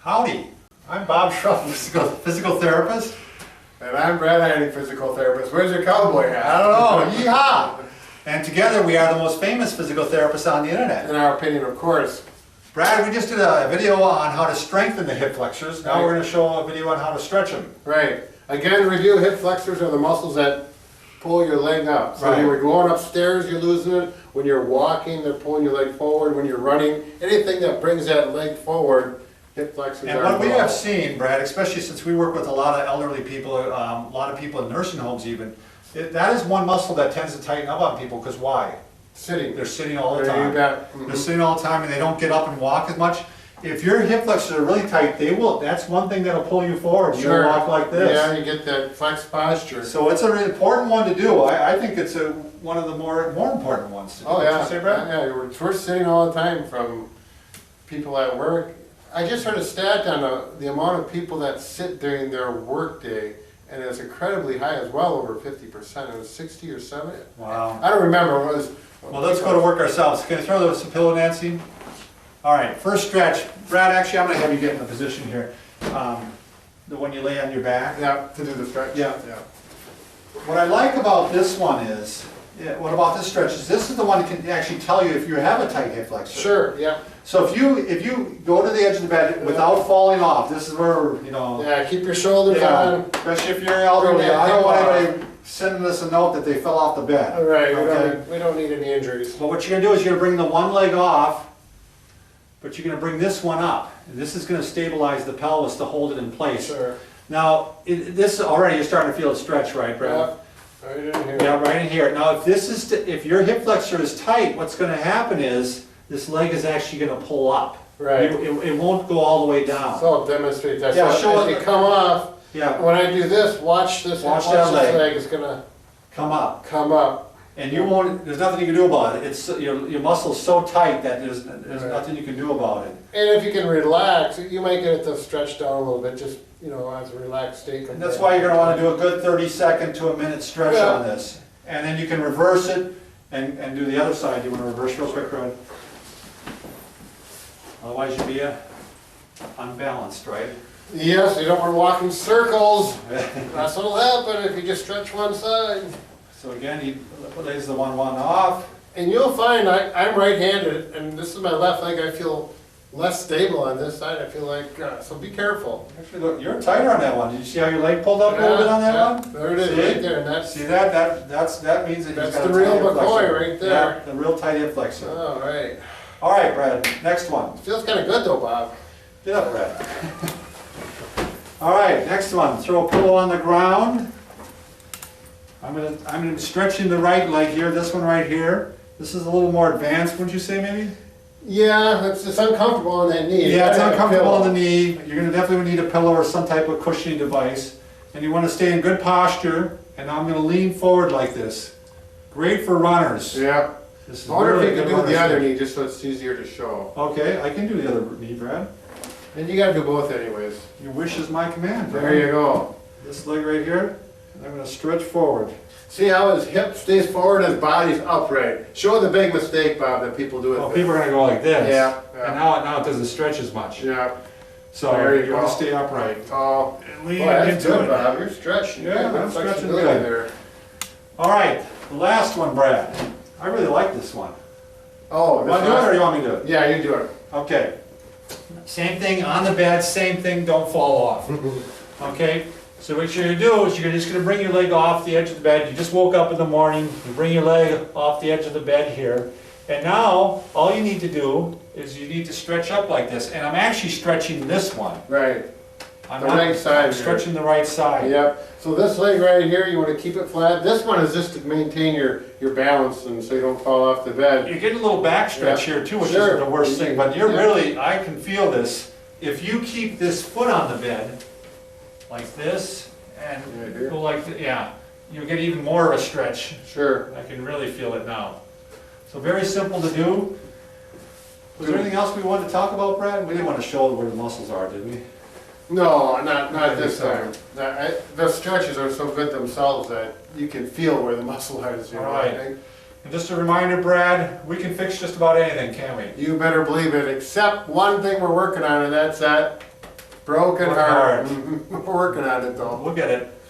Howdy, I'm Bob Schrupp, physical therapist. And I'm Brad Heining, physical therapist. Where's your cowboy hat? I don't know, yeehaw! And together we are the most famous physical therapists on the internet. In our opinion, of course. Brad, we just did a video on how to strengthen the hip flexors. Now we're going to show a video on how to stretch them. Right. Again, review, hip flexors are the muscles that pull your leg up. So when you're going upstairs, you're losing it. When you're walking, they're pulling your leg forward. When you're running, anything that brings that leg forward, hip flexors are And what we have involved. seen, Brad, especially since we work with a lot of elderly people, a lot of people in nursing homes even, that is one muscle that tends to tighten up on people, because why? Sitting. They're sitting all the There time. you bet. They're sitting all the time and they don't get up and walk as much. If your hip flexors are really tight, they will, that's one thing that'll pull you forward. You'll Sure. walk like this. Yeah, you get that flex posture. So it's an important one to do. I think it's one of the more important ones to do. Oh yeah. Would you say, Brad? Yeah, we're sitting all the time from people at work. I just heard a stat on the amount of people that sit during their work day, and it's incredibly high as well, over 50%. It was 60 or 70. Wow. I don't remember. It was. Well, let's go to work ourselves. Can you throw those a pillow, Nancy? All right, first stretch. Brad, actually, I'm going to have you get in a position here. The one you lay on your back. Yeah, to do the stretch. Yeah. What I like about this one is, what about this stretch is this is the one that can actually tell you if you have a tight hip flexor. Sure, yeah. So if you go to the edge of the bed without falling off, this is where, you know. Yeah, keep your shoulders on. Especially if you're elderly. I don't want anybody sending us a note that they fell off the bed. All right, Okay? we don't need any injuries. But what you're going to do is you're going to bring the one leg off, but you're going to bring this one up. And this is going to stabilize the pelvis to hold it in place. Sure. Now, this already you're starting to feel it stretch, right, Brad? Yeah, right in here. Yeah, right in here. Now, if your hip flexor is tight, what's going to happen is this leg is actually going to pull up. Right. It won't go all the way down. So I'll demonstrate that. Yeah, so show as it. you come off, Yeah. when I do this, watch this. Watch Watch that this leg. leg is gonna Come up. come up. And you won't. There's nothing you can do about it. It's your muscle's so tight that there's Right. nothing you can do about it. And if you can relax, you might get it to stretch down a little bit, just, as a relaxed state. And that's why you're going to want to do a good 30-second to a minute stretch Yeah. on this. And then you can reverse it and do the other side. You want to reverse real quick, Rod? Otherwise you'd be unbalanced, right? Yes, you don't want to walk in circles. That's what'll happen if you just stretch one side. So again, he lays the one off. And you'll find I'm right-handed, and this is my left leg. I feel less stable on this side. I feel like, so be careful. Actually, look, you're tighter on that one. Did you see how your leg pulled up a little bit on that one? There it is, See? right there. And that's, See that? That means that That's he's got the a real tight hip McCoy flexor. right there. Yeah, the real tight hip flexor. all right. All right, Brad, next one. Feels kind of good though, Bob. Get up, Brad. All right, next one. Throw a pillow on the ground. I'm gonna be stretching the right leg here. This one right here. This is a little more advanced, wouldn't you say, maybe? Yeah, it's uncomfortable on that knee. Yeah, it's You gotta have a uncomfortable pillow. on the knee. You're gonna definitely need a pillow or some type of cushioning device. And you want to stay in good posture. And now I'm gonna lean forward like this. Great for runners. Yeah. This is I wonder really if you good can do the runners. other knee just so it's easier to show. Okay, I can do the other knee, Brad. And you gotta do both anyways. Your wish is my command, Brad. There you go. This leg right here, and I'm gonna stretch forward. See how his hip stays forward, his body's upright. Show the big mistake, Bob, that people do Well, with people are gonna go like this. Yeah, And yeah. now it doesn't stretch as much. Yeah. So There you wanna go. stay upright. Oh, And boy, lean that's into good, it. Bob. You're stretching. Yeah, You're I'm stretching flexibility good. there. All right, the last one, Brad. I really like this one. Oh, Want to do it or you want me to do it? Yeah, you do it. Okay. Same thing on the bed, same thing, don't fall off. Okay? So what you're gonna do is you're just gonna bring your leg off the edge of the bed. You just woke up in the morning, you bring your leg off the edge of the bed here. And now, all you need to do is you need to stretch up like this. And I'm actually stretching this one. Right. I'm The not- right side I'm here. stretching the right side. Yep. So this leg right here, you want to keep it flat. This one is just to maintain your balance and so you don't fall off the bed. You're getting a little back stretch Yeah. here too, which Sure. isn't the worst thing, but you're Yeah. really, I can feel this. If you keep this foot on the bed, like this, and Right here. go like, yeah, you'll get even more of a stretch. Sure. I can really feel it now. So very simple to do. Was there anything else we wanted to talk about, Brad? We didn't want to show where the muscles are, did we? No, not I think this so. time. The stretches are so good themselves that you can feel where the muscle is. All right. And just a reminder, Brad, we can fix just about anything, can't we? You better believe it, except one thing we're working on, and that's that Broken Broken heart. heart. We're working on it though. We'll get it.